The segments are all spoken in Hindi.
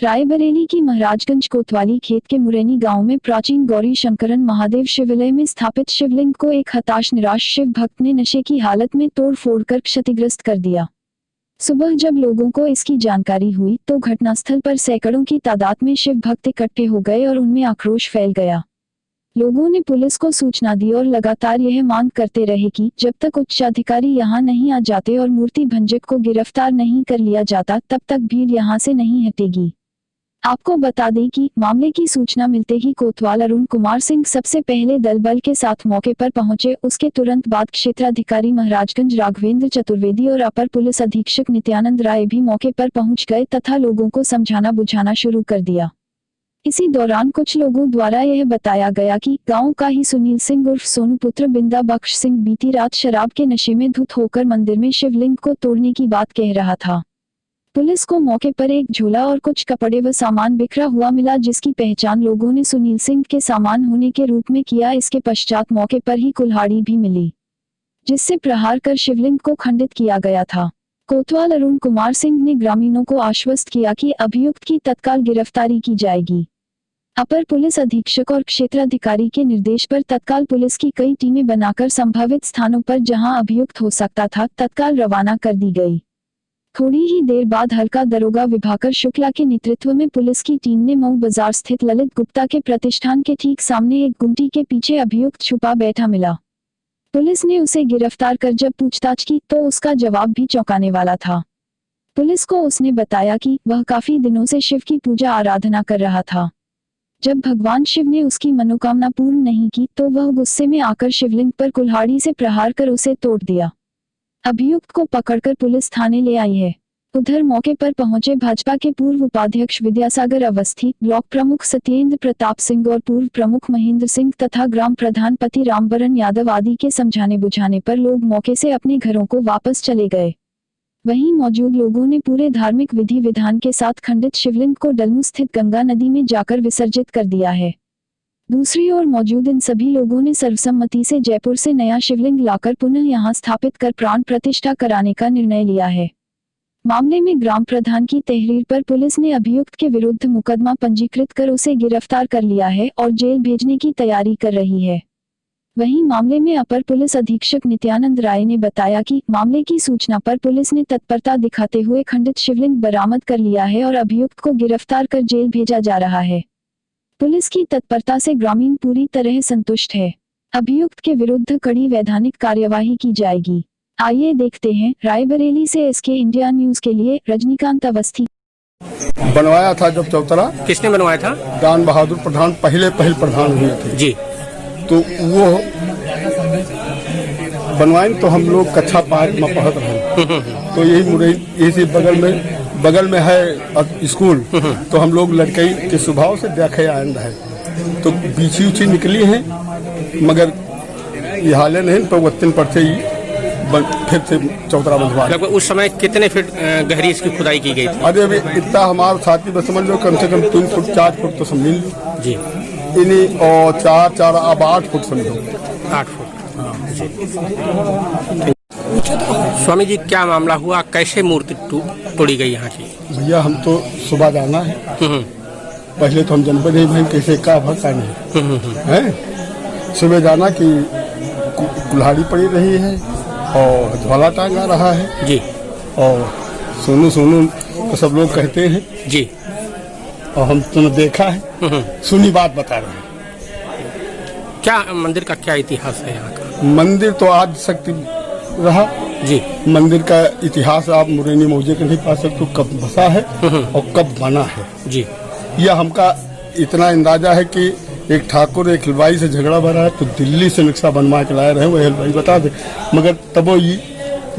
रायबरेली की महाराजगंज कोतवाली खेत के मुरैनी गांव में प्राचीन गौरी शंकरन महादेव शिवालय में स्थापित शिवलिंग को एक हताश निराश शिव भक्त ने नशे की हालत में तोड़ फोड़ कर क्षतिग्रस्त कर दिया। सुबह जब लोगों को इसकी जानकारी हुई तो घटनास्थल पर सैकड़ों की तादाद में शिव भक्त इकट्ठे हो गए और उनमें आक्रोश फैल गया। लोगों ने पुलिस को सूचना दी और लगातार यह मांग करते रहे कि जब तक उच्चाधिकारी यहां नहीं आ जाते और मूर्ति भंजक को गिरफ्तार नहीं कर लिया जाता तब तक भीड़ यहां से नहीं हटेगी। आपको बता दें कि मामले की सूचना मिलते ही कोतवाल अरुण कुमार सिंह सबसे पहले दल बल के साथ मौके पर पहुंचे। उसके तुरंत बाद क्षेत्राधिकारी महाराजगंज राघवेंद्र चतुर्वेदी और अपर पुलिस अधीक्षक नित्यानंद राय भी मौके पर पहुंच गए तथा लोगों को समझाना बुझाना शुरू कर दिया। इसी दौरान कुछ लोगों द्वारा यह बताया गया कि गांव का ही सुनील सिंह उर्फ सोनू पुत्र बिंदा बख्श सिंह बीती रात शराब के नशे में धुत होकर मंदिर में शिवलिंग को तोड़ने की बात कह रहा था। पुलिस को मौके पर एक झोला और कुछ कपड़े व सामान बिखरा हुआ मिला, जिसकी पहचान लोगों ने सुनील सिंह के सामान होने के रूप में किया। इसके पश्चात मौके पर ही कुल्हाड़ी भी मिली, जिससे प्रहार कर शिवलिंग को खंडित किया गया था। कोतवाल अरुण कुमार सिंह ने ग्रामीणों को आश्वस्त किया कि अभियुक्त की तत्काल गिरफ्तारी की जाएगी। अपर पुलिस अधीक्षक और क्षेत्राधिकारी के निर्देश पर तत्काल पुलिस की कई टीमें बनाकर संभावित स्थानों पर जहां अभियुक्त हो सकता था तत्काल रवाना कर दी गई। थोड़ी ही देर बाद हल्का दरोगा विभाकर शुक्ला के नेतृत्व में पुलिस की टीम ने मऊ बाजार स्थित ललित गुप्ता के प्रतिष्ठान के ठीक सामने एक गुमटी के पीछे अभियुक्त छुपा बैठा मिला। पुलिस ने उसे गिरफ्तार कर जब पूछताछ की तो उसका जवाब भी चौंकाने वाला था। पुलिस को उसने बताया कि वह काफी दिनों से शिव की पूजा आराधना कर रहा था। जब भगवान शिव ने उसकी मनोकामना पूर्ण नहीं की तो वह गुस्से में आकर शिवलिंग पर कुल्हाड़ी से प्रहार कर उसे तोड़ दिया। अभियुक्त को पकड़कर पुलिस थाने ले आई है। उधर मौके पर पहुंचे भाजपा के पूर्व उपाध्यक्ष विद्यासागर अवस्थी, ब्लॉक प्रमुख सत्येंद्र प्रताप सिंह और पूर्व प्रमुख महेंद्र सिंह तथा ग्राम प्रधान पति रामबरन यादव आदि के समझाने बुझाने पर लोग मौके से अपने घरों को वापस चले गए। वहीं मौजूद लोगों ने पूरे धार्मिक विधि विधान के साथ खंडित शिवलिंग को डलमू स्थित गंगा नदी में जाकर विसर्जित कर दिया है। दूसरी ओर मौजूद इन सभी लोगों ने सर्वसम्मति से जयपुर से नया शिवलिंग लाकर पुनः यहां स्थापित कर प्राण प्रतिष्ठा कराने का निर्णय लिया है। मामले में ग्राम प्रधान की तहरीर पर पुलिस ने अभियुक्त के विरुद्ध मुकदमा पंजीकृत कर उसे गिरफ्तार कर लिया है और जेल भेजने की तैयारी कर रही है। वहीं मामले में अपर पुलिस अधीक्षक नित्यानंद राय ने बताया कि मामले की सूचना पर पुलिस ने तत्परता दिखाते हुए खंडित शिवलिंग बरामद कर लिया है और अभियुक्त को गिरफ्तार कर जेल भेजा जा रहा है। पुलिस की तत्परता से ग्रामीण पूरी तरह संतुष्ट है। अभियुक्त के विरुद्ध कड़ी वैधानिक कार्यवाही की जाएगी। आइए देखते हैं। रायबरेली से एसके इंडिया न्यूज के लिए रजनीकांत अवस्थी। बनवाया था जब चौतरा। किसने बनवाया था? दान बहादुर प्रधान पहले प्रधान हुए थे जी। तो वो बनवाए तो हम लोग कक्षा 5 में पढ़त रहे। तो यही मुरैनी इसी बगल में है स्कूल। तो हम लोग लड़के के स्वभाव से देखे आनंद है। तो बीछी उछी निकली है मगर ये हाले नहीं तो वतन पर से ही फिर से चौतरा बंधवा। लगभग उस समय कितने फीट गहरी इसकी खुदाई की गई थी? अरे अभी इतना हमारे साथी बस समझ लो कम से कम 3 फुट 4 फुट तो समझ लो जी। इन्हीं और 4 अब 8 फुट समझो। 8 फुट। स्वामी जी क्या मामला हुआ, कैसे मूर्ति तोड़ी गई यहाँ की? भैया हम तो सुबह जाना है। पहले तो हम जनपद नहीं भाई कैसे का भक्का नहीं है। सुबह जाना कि कुल्हाड़ी पड़ी रही है और झोला टांगा रहा है जी। और सोनू सोनू तो सब लोग कहते हैं जी। और हम तुमने देखा है, सुनी बात बता रहे हैं। क्या मंदिर का क्या इतिहास है यहाँ का? मंदिर तो आज शक्ति रहा जी। मंदिर का इतिहास आप मुरैनी मौजे के नहीं पा सकते, कब बसा है और कब बना है जी। यह हमका इतना अंदाजा है कि एक ठाकुर एक हलवाई से झगड़ा भरा है तो दिल्ली से नक्शा बनवा के लाए रहे, वही हलवाई बता दे मगर तबो ये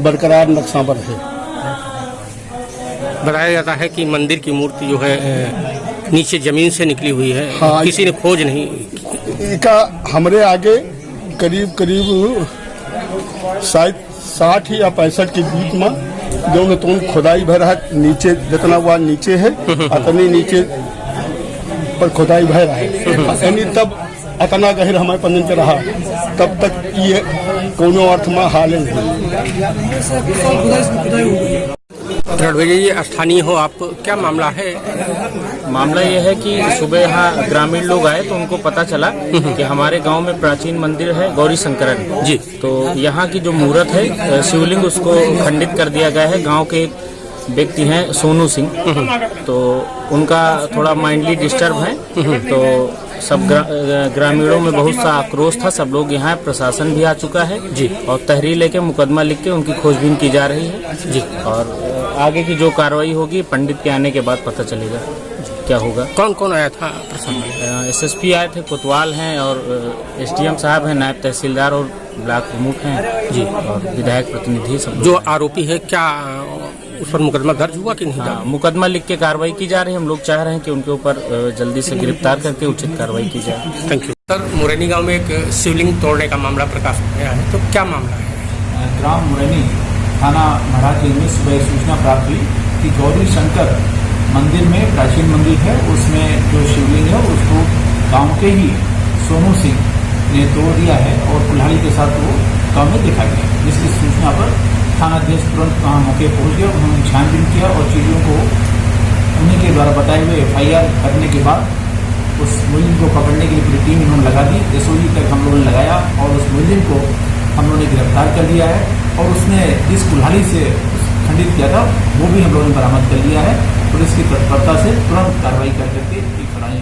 बरकरार नक्शा पर है। बताया जाता है कि मंदिर की मूर्ति जो है नीचे जमीन से निकली हुई है। हाँ, किसी ने खोज नहीं का हमरे आगे करीब शायद 60 या 65 के बीच में जो तो खुदाई भरा है। नीचे जितना हुआ नीचे है अतनी नीचे पर खुदाई भर रहा है यानी तब अतना गहर हमारे पंजन के रहा तब तक ये कोनो अर्थ में हाल नहीं। जी स्थानीय हो आप, क्या मामला है? मामला ये है कि सुबह यहाँ ग्रामीण लोग आए तो उनको पता चला कि हमारे गांव में प्राचीन मंदिर है गौरी शंकरन जी। तो यहाँ की जो मूर्त है शिवलिंग उसको खंडित कर दिया गया है। गांव के एक व्यक्ति हैं सोनू सिंह, तो उनका थोड़ा माइंडली डिस्टर्ब है, तो सब ग्रामीणों में बहुत सा आक्रोश था। सब लोग यहाँ, प्रशासन भी आ चुका है जी। और तहरीर लेके मुकदमा लिख के उनकी खोजबीन की जा रही है जी। और आगे की जो कार्रवाई होगी पंडित के आने के बाद पता चलेगा क्या होगा। कौन कौन आया था प्रशासन? एसएसपी आए थे, कोतवाल हैं और एसडीएम साहब हैं, नायब तहसीलदार और ब्लॉक प्रमुख हैं जी, और विधायक प्रतिनिधि सब। जो आरोपी है क्या उस पर मुकदमा दर्ज हुआ कि नहीं? हाँ, मुकदमा लिख के कार्रवाई की जा रही है। हम लोग चाह रहे हैं कि उनके ऊपर जल्दी से गिरफ्तार करके उचित कार्रवाई की जाए। Thank you sir. मुरैनी गांव में एक शिवलिंग तोड़ने का मामला प्रकाश में आया है, तो क्या मामला है? ग्राम मुरैनी थाना महाराजगंज में सुबह सूचना प्राप्त हुई कि गौरी शंकर मंदिर में प्राचीन मंदिर है, उसमें जो शिवलिंग है उसको गांव के ही सोनू सिंह ने तोड़ दिया है और कुल्हाड़ी के साथ वो गांव में देखा गया। जिसकी सूचना पर थानाध्यक्ष तुरंत वहाँ मौके पहुँच गया, उन्होंने छानबीन किया और चीज़ों को उन्हीं के द्वारा बताए हुए FIR करने के बाद उस मुलजिम को पकड़ने के लिए पूरी टीम इन्होंने लगा दी। SOG तक हम लोगों ने लगाया और उस मुलजिम को हम लोगों ने गिरफ्तार कर लिया है और उसने जिस कुल्हाड़ी से खंडित किया था वो भी हम लोगों ने बरामद कर लिया है। पुलिस की तत्परता से तुरंत कार्रवाई करके फरारी